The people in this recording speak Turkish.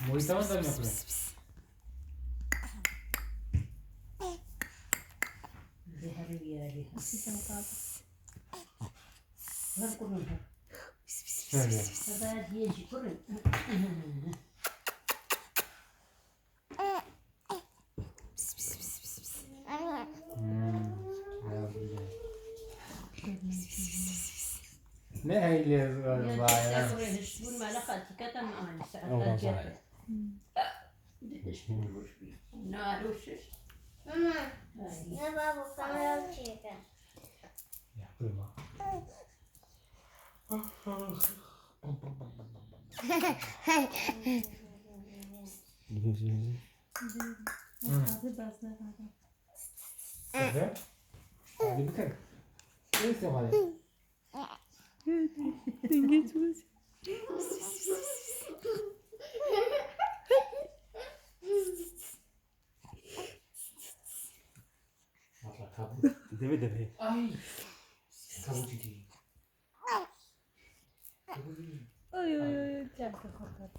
Mohitamı da mı yapıyor? Şöyle. Ne eğliyoruz galiba ya. Ne baba kamera çeker. Yapma. Evet. Hadi bakalım. Neyse hadi. Abla kabul. Deve. Ay. Kabul değil. Kabul değil. Oy oy oy. Çok korkak.